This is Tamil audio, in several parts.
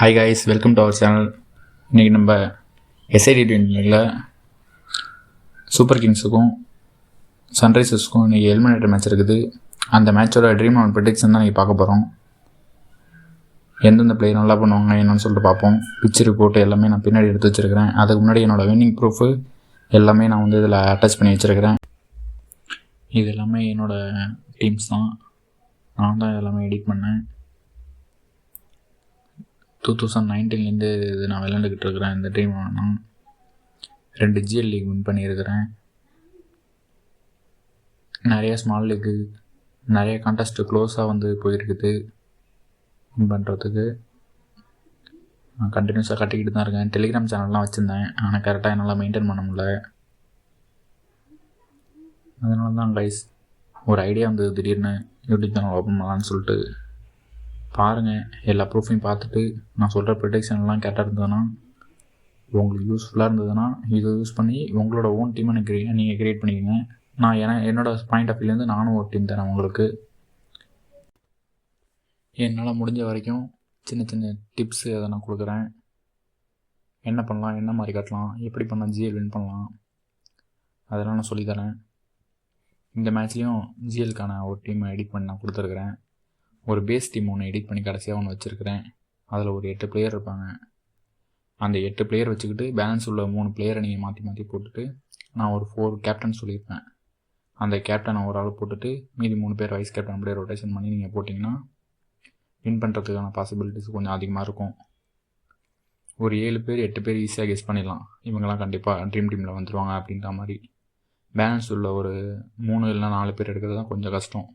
Hi guys, welcome to our channel. இன்றைக்கி நம்ம எஸ்ஐடி டி20ல் சூப்பர் கிங்ஸுக்கும் சன்ரைசர்ஸுக்கும் இன்றைக்கி எலிமினேட்டர் மேட்ச் இருக்குது. அந்த மேட்சோட ட்ரீம் ஆன் ப்ரெடிக்ஷன் தான் இன்றைக்கி பார்க்க போகிறோம். எந்தெந்த பிளேயர் நல்லா பண்ணுவாங்க என்னன்னு சொல்லிட்டு பார்ப்போம். பிச் ரிப்போர்ட் எல்லாமே நான் பின்னாடி எடுத்து வச்சுருக்கிறேன். அதுக்கு முன்னாடி என்னோடய வின்னிங் ப்ரூஃபு எல்லாமே நான் வந்து இதில் அட்டாச் பண்ணி வச்சுருக்கிறேன். இது எல்லாமே என்னோடய டீம்ஸ் தான். நான் தான் எல்லாமே எடிட் பண்ணேன். 2019 இது நான் விளையாண்டுக்கிட்டு இருக்கிறேன். இந்த ட்ரீம் நான் 2 GL லீக் வின் பண்ணியிருக்கிறேன். நிறைய ஸ்மால் லீக்கு, நிறைய கான்டெஸ்ட்டு க்ளோஸாக வந்து போயிருக்குது வின் பண்ணுறதுக்கு. நான் கண்டினியூஸாக கட்டிக்கிட்டு தான் இருக்கேன். டெலிகிராம் சேனல்லாம் வச்சுருந்தேன், ஆனால் கரெக்டாக என்னால் மெயின்டைன் பண்ண முடியல. அதனால தான் கைஸ் ஒரு ஐடியா வந்து திடீர்னு யூடியூப் சேனல் ஓப்பன் பண்ணலான்னு சொல்லிட்டு பாருங்கள். எல்லா ப்ரூஃபையும் பார்த்துட்டு நான் சொல்கிற ப்ரொடெக்ஷன்லாம் கரெக்டாக இருந்ததுன்னா, உங்களுக்கு யூஸ்ஃபுல்லாக இருந்ததுன்னா இதை யூஸ் பண்ணி உங்களோட ஓன் டீமை நீங்கள் க்ரியேட் பண்ணிக்கோங்க. நான் என்னோடய பாயிண்ட் ஆஃப் வியூலேருந்து நானும் ஒரு டீம் தரேன் உங்களுக்கு. என்னால் முடிஞ்ச வரைக்கும் சின்ன சின்ன டிப்ஸு அதை நான் கொடுக்குறேன். என்ன பண்ணலாம், என்ன மாதிரி கட்டலாம், எப்படி பண்ணால் GL வின் பண்ணலாம், அதெல்லாம் நான் சொல்லித்தரேன். இந்த மேட்ச்லேயும் GLக்கான ஒரு டீமை எடிட் பண்ணி நான் கொடுத்துருக்குறேன். ஒரு பேஸ் டீம் ஒன்று எடிட் பண்ணி கடைசியாக ஒன்று வச்சுருக்கிறேன். அதில் ஒரு 8 பிளேயர் இருப்பாங்க. அந்த 8 பிளேயர் வச்சுக்கிட்டு பேலன்ஸ் உள்ள 3 பிளேயரை நீங்கள் மாற்றி மாற்றி போட்டுட்டு, நான் ஒரு 4 கேப்டன் சொல்லியிருப்பேன். அந்த கேப்டனை ஒரு ஆள் போட்டுட்டு மீதி 3 பேர் வைஸ் கேப்டன் அப்படியே ரொட்டேஷன் பண்ணி நீங்கள் போட்டிங்கன்னா வின் பண்ணுறதுக்கான பாசிபிலிட்டிஸ் கொஞ்சம் அதிகமாக இருக்கும். ஒரு 7 பேர் 8 பேர் ஈஸியாக கெஸ் பண்ணிடலாம். இவங்கெல்லாம் கண்டிப்பாக ட்ரீம் டீமில் வந்துடுவாங்க அப்படின்ற மாதிரி. பேலன்ஸ் உள்ள ஒரு 3 இல்லைனா 4 பேர் எடுக்கிறது தான் கொஞ்சம் கஷ்டம்.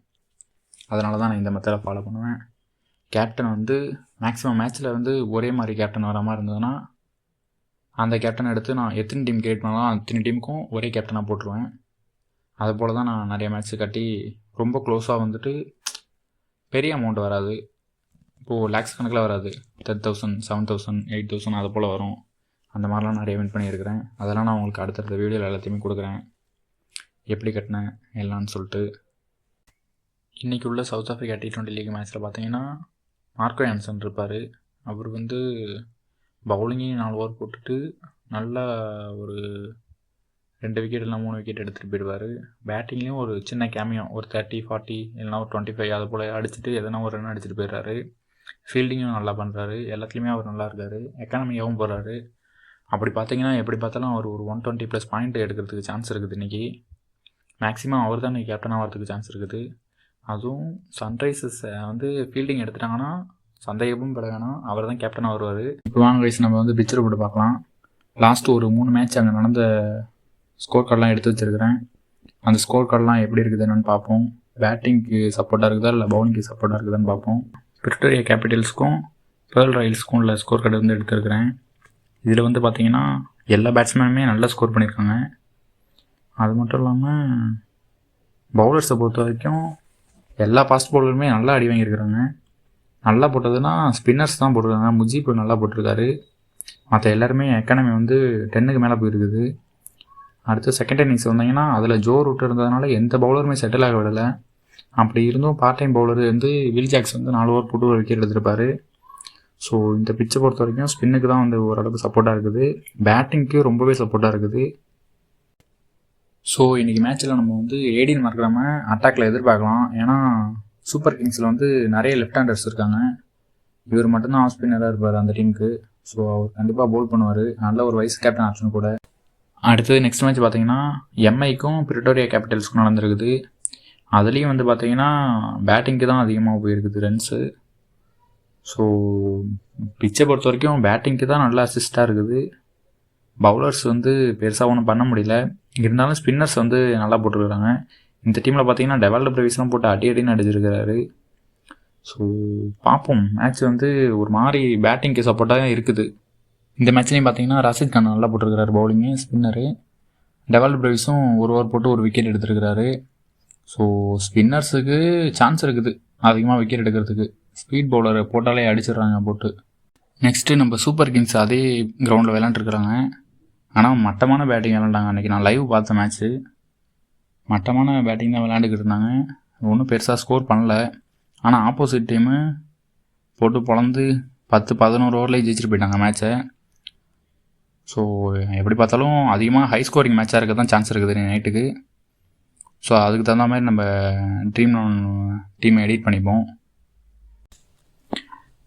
அதனால தான் நான் இந்த மெத்தடை ஃபாலோ பண்ணுவேன். கேப்டன் வந்து மேக்ஸிமம் மேட்ச்சில் வந்து ஒரே மாதிரி கேப்டன் வர மாதிரி இருந்ததுன்னா அந்த கேப்டனை எடுத்து நான் எத்தனை டீம் கிரியேட் பண்ணலாம் அத்தனை டீமுக்கும் ஒரே கேப்டனாக போட்டுருவேன். அதுபோல் தான் நான் நிறைய மேட்ச்சு கட்டி ரொம்ப க்ளோஸாக வந்துட்டு பெரிய அமௌண்ட் வராது. இப்போது லேக்ஸ் கணக்கில் வராது. 10,000 7,000 8,000 அது போல் வரும். அந்த மாதிரிலாம் நிறைய வின் பண்ணியிருக்கிறேன். அதெல்லாம் நான் உங்களுக்கு அடுத்தடுத்த வீடியோவில் எல்லாத்தையுமே கொடுக்குறேன், எப்படி கட்டினேன் எல்லான்னு சொல்லிட்டு. இன்றைக்கி உள்ள சவுத் ஆஃப்ரிக்கா T20 லீக் மேட்ச்சில் பார்த்தீங்கன்னா மார்க்கோ யான்சன் இருப்பார். அவர் வந்து பவுலிங்கையும் 4 ஓவர் போட்டுட்டு நல்லா ஒரு 2 விக்கெட் இல்லைனா 3 விக்கெட் எடுத்துகிட்டு போயிடுவார். பேட்டிங்லேயும் ஒரு சின்ன கேமியம் ஒரு 30 40 இல்லைனா ஒரு 25 அது போல் அடிச்சுட்டு எதனா ஒரு ரன் அடிச்சுட்டு போயிடுறாரு. ஃபீல்டிங்கும் நல்லா பண்ணுறாரு. எல்லாத்துலேயுமே அவர் நல்லா இருக்கார். எக்கானமியாகவும் போகிறாரு. அப்படி பார்த்தீங்கன்னா எப்படி பார்த்தாலும் அவர் ஒரு 120+ பாயிண்ட் எடுக்கிறதுக்கு சான்ஸ் இருக்குது. இன்றைக்கி மேக்ஸிமம் அவர் தான் இன்றைக்கி கேப்டனாக வரதுக்கு சான்ஸ் இருக்குது. அதுவும் சன்ரைசர்ஸை வந்து ஃபீல்டிங் எடுத்துட்டாங்கன்னா சந்தேகமும் பட வேணாம், அவர் தான் கேப்டனாக வருவார். இப்போ வாங்க வயசு நம்ம வந்து பிக்சர் போட்டு பார்க்கலாம். லாஸ்ட்டு ஒரு 3 மேட்ச் அங்கே நடந்த ஸ்கோர் கார்டெலாம் எடுத்து வச்சுருக்கிறேன். அந்த ஸ்கோர் கார்டெலாம் எப்படி இருக்குது என்னென்னு பார்ப்போம். பேட்டிங்க்கு சப்போர்ட்டாக இருக்குதா இல்லை பவுலிங்க்கு சப்போர்ட்டாக இருக்குதான்னு பார்ப்போம். பிரிட்டோரியா கேபிட்டல்ஸ்க்கும் பேர்ல் ராயல்ஸ்க்கும் உள்ள ஸ்கோர் கார்டு வந்து எடுத்துருக்கிறேன். இதில் வந்து பார்த்திங்கன்னா எல்லா பேட்ஸ்மேனுமே நல்லா ஸ்கோர் பண்ணியிருக்காங்க. அது மட்டும் இல்லாமல் பவுலர்ஸை பொறுத்த வரைக்கும் எல்லா ஃபாஸ்ட் பவுலருமே நல்லா அடி வாங்கியிருக்கிறாங்க. நல்லா போட்டதுன்னா ஸ்பின்னர்ஸ் தான் போட்டிருக்காங்க. முஜீப் நல்லா போட்டிருக்காரு. மற்ற எல்லாருமே எக்கானமி வந்து 10க்கு மேலே போயிருக்குது. அடுத்து செகண்ட் இன்னிங்ஸ் வந்தீங்கன்னா அதில் ஜோ ரூட் இருந்ததுனால எந்த பவுலருமே செட்டில் ஆக விடலை. அப்படி இருந்தும் பார்ட் டைம் பவுலர் வந்து வில் ஜாக்ஸ் வந்து 4 ஓவர் போட்டு ஒரு விக்கெட் எடுத்துருப்பார். ஸோ இந்த பிச்சை பொறுத்த வரைக்கும் ஸ்பின்னுக்கு தான் வந்து ஓரளவுக்கு சப்போர்ட்டாக இருக்குது. பேட்டிங்க்கு ரொம்பவே சப்போர்ட்டாக இருக்குது. ஸோ இன்றைக்கி மேட்ச்சில் நம்ம வந்து ஏடிஎன் மறக்காம அட்டாக்கில் எதிர்பார்க்கலாம். ஏன்னா சூப்பர் கிங்ஸில் வந்து நிறைய லெஃப்ட் ஹேண்டர்ஸ் இருக்காங்க. இவர் மட்டும்தான் ஆஃப் ஸ்பின்னராக இருப்பார் அந்த டீமுக்கு. ஸோ அவர் கண்டிப்பாக பவுல் பண்ணுவார். நல்ல ஒரு வைஸ் கேப்டன் ஆப்ஷன் கூட. அடுத்தது நெக்ஸ்ட் மேட்ச் பார்த்தீங்கன்னா எம்ஐக்கும் பிரிட்டோரியா கேபிட்டல்ஸ்க்கும் நடந்திருக்குது. அதுலேயும் வந்து பார்த்தீங்கன்னா பேட்டிங்க்கு தான் அதிகமாக போயிருக்குது ரன்ஸு. ஸோ பிச்சை பொறுத்த வரைக்கும் பேட்டிங்க்கு தான் நல்லா அசிஸ்டாக இருக்குது. பவுலர்ஸ் வந்து பெருசாக ஒன்றும் பண்ண முடியல. இருந்தாலும் ஸ்பின்னர்ஸ் வந்து நல்லா போட்டுருக்குறாங்க. இந்த டீமில் பார்த்தீங்கன்னா டெவலப் பிரவிஸ்லாம் போட்டு அடின்னு அடிச்சிருக்கிறாரு. ஸோ பார்ப்போம். மேட்ச் வந்து ஒரு மாதிரி பேட்டிங்க்கு சப்போர்ட்டாக தான் இருக்குது. இந்த மேட்ச்லேயும் பார்த்தீங்கன்னா ரஷீத் கான் நல்லா போட்டிருக்கிறாரு பவுலிங்கு. ஸ்பின்னரு டெவலப் பிரவிஸும் 1 ஓவர் போட்டு ஒரு விக்கெட் எடுத்துருக்கிறாரு. ஸோ ஸ்பின்னர்ஸுக்கு சான்ஸ் இருக்குது அதிகமாக விக்கெட் எடுக்கிறதுக்கு. ஸ்பீட் பவுலரை போட்டாலே அடிச்சிடுறாங்க போட்டு. நெக்ஸ்ட்டு நம்ம சூப்பர் கிங்ஸ் அதே கிரவுண்டில் விளையாண்டுருக்குறாங்க. ஆனால் மட்டமான பேட்டிங் விளாண்டாங்க. அன்றைக்கி நான் லைவ் பார்த்த மேட்ச்சு. மட்டமான பேட்டிங் தான் விளையாண்டுக்கிட்டு இருந்தாங்க. ஒன்றும் பெருசாக ஸ்கோர் பண்ணல. ஆனால் ஆப்போசிட் டீமு போட்டு பொழந்து 10-11 ஓவர்லேயே ஜெயிச்சிட்டு போயிட்டாங்க மேட்ச்சை. ஸோ எப்படி பார்த்தாலும் அதிகமாக ஹை ஸ்கோரிங் மேட்சாக இருக்க தான் சான்ஸ் இருக்குது நைட்டுக்கு. ஸோ அதுக்கு தகுந்த மாதிரி நம்ம ட்ரீம் டீமை எடிட் பண்ணிப்போம்.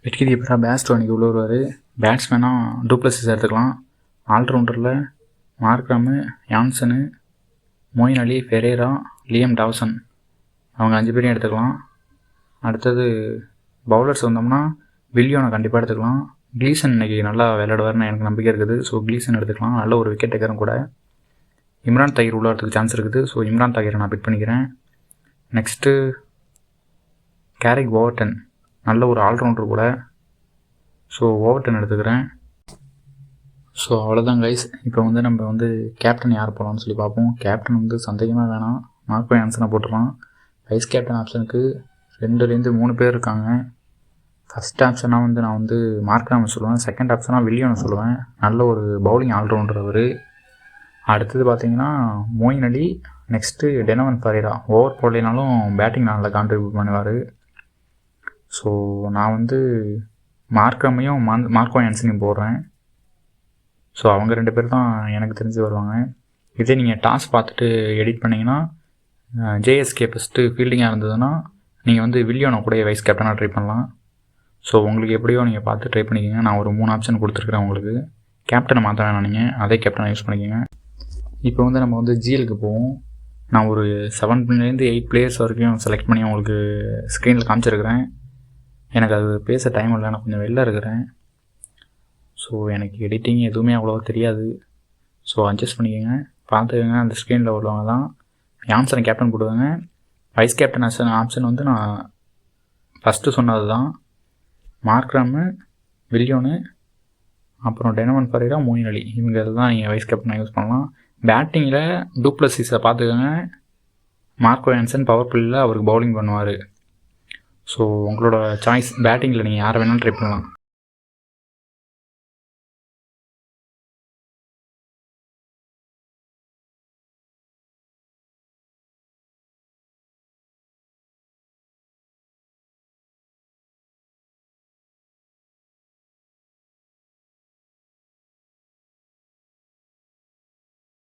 விக்கெட் கீப்பராக பேஸ்ட் அன்றைக்கி உள்ள வருவார். பேட்ஸ்மேனாக டூப்ளசிஸ் எடுத்துக்கலாம். ஆல்ரவுண்டரில் மார்க்ராமு, யான்சனு, மொயின் அலி, ஃபெரேரா, லியம் டாவ்சன் அவங்க 5 பேரையும் எடுத்துக்கலாம். அடுத்தது பவுலர்ஸ் வந்தோம்னா வில்லியோனை கண்டிப்பாக எடுத்துக்கலாம். கிளீசன் இன்றைக்கி நல்லா விளையாடுவார்னு எனக்கு நம்பிக்கை இருக்குது. ஸோ கிளீசன் எடுத்துக்கலாம். நல்ல ஒரு விக்கெட் டேக்கரும் கூட. இம்ரான் தாகிர் உள்ளாகிறதுக்கு சான்ஸ் இருக்குது. ஸோ இம்ரான் தாகிரை நான் பிக் பண்ணிக்கிறேன். நெக்ஸ்ட்டு கேரிக் ஓவர்டன் நல்ல ஒரு ஆல்ரவுண்டர் கூட. ஸோ ஓவர்டன் எடுத்துக்கிறேன். ஸோ அவ்வளோதான் கைஸ். இப்போ நம்ம கேப்டன் யார் போகலான்னு சொல்லி பார்ப்போம். கேப்டன் சந்தேகமாக வேணாம், மார்க்கோ யான்சனை போட்டுடலாம். வைஸ் கேப்டன் ஆப்ஷனுக்கு 2-3 பேர் இருக்காங்க. ஃபஸ்ட் ஆப்ஷனாக நான் மார்க்ராம சொல்லுவேன். செகண்ட் ஆப்ஷனாக வில்லியோனை சொல்லுவேன். நல்ல ஒரு பவுலிங் ஆல்ரவுண்டர் அவர். அடுத்தது பார்த்தீங்கன்னா மொயின் அலி, நெக்ஸ்ட்டு டெனவன் ஃபரேரா. ஓவர் போடலைனாலும் பேட்டிங் நல்லா கான்ட்ரிபியூட் பண்ணுவார். ஸோ நான் மார்க்ராமையும் மார்க்கோ யான்சனையும் போடுறேன். ஸோ அவங்க 2 பேர் தான் எனக்கு தெரிஞ்சு வருவாங்க. இதே நீங்கள் டாஸ் பார்த்துட்டு எடிட் பண்ணிங்கன்னா ஜேஎஸ்கே ஃபஸ்ட்டு ஃபீல்டிங்காக இருந்ததுன்னா நீங்கள் வில்லியோனை கூட வைஸ் கேப்டனாக ட்ரை பண்ணலாம். ஸோ உங்களுக்கு எப்படியோ நீங்கள் பார்த்து ட்ரை பண்ணிக்கோங்க. நான் ஒரு 3 ஆப்ஷன் கொடுத்துருக்குறேன் உங்களுக்கு. கேப்டனை மாற்ற வேணாம், நீங்கள் அதே கேப்டனை யூஸ் பண்ணிக்கோங்க. இப்போ நம்ம ஜிஎலுக்கு போவோம். நான் ஒரு 7 8 பிளேயர்ஸ் வரைக்கும் செலக்ட் பண்ணி உங்களுக்கு ஸ்க்ரீனில் காமிச்சிருக்கிறேன். எனக்கு அது பேச டைம் இல்லை, நான் கொஞ்சம் வெளில இருக்கிறேன். ஸோ எனக்கு எடிட்டிங் எதுவுமே அவ்வளோவா தெரியாது. ஸோ அட்ஜஸ்ட் பண்ணிக்கோங்க, பார்த்துக்கோங்க. அந்த ஸ்க்ரீனில் உள்ளவங்க தான் யான்சனை கேப்டன் போடுவாங்க. வைஸ் கேப்டன் ஆப்ஷன் நான் ஃபஸ்ட்டு சொன்னது தான். மார்க்ராமு, வில்லியோனு, அப்புறம் டெனவன் ஃபரேரா, மொயின் அலி இவங்க தான் நீங்கள் வைஸ் கேப்டனாக யூஸ் பண்ணலாம். பேட்டிங்கில் டூப்ளசிஸை பார்த்துக்கோங்க. மார்க்கோ யான்சன் பவர் பிளேயில் அவருக்கு பவுலிங் பண்ணுவார். ஸோ உங்களோட சாய்ஸ். பேட்டிங்கில் நீங்கள் யாரை வேணாலும் ட்ரை பண்ணலாம்.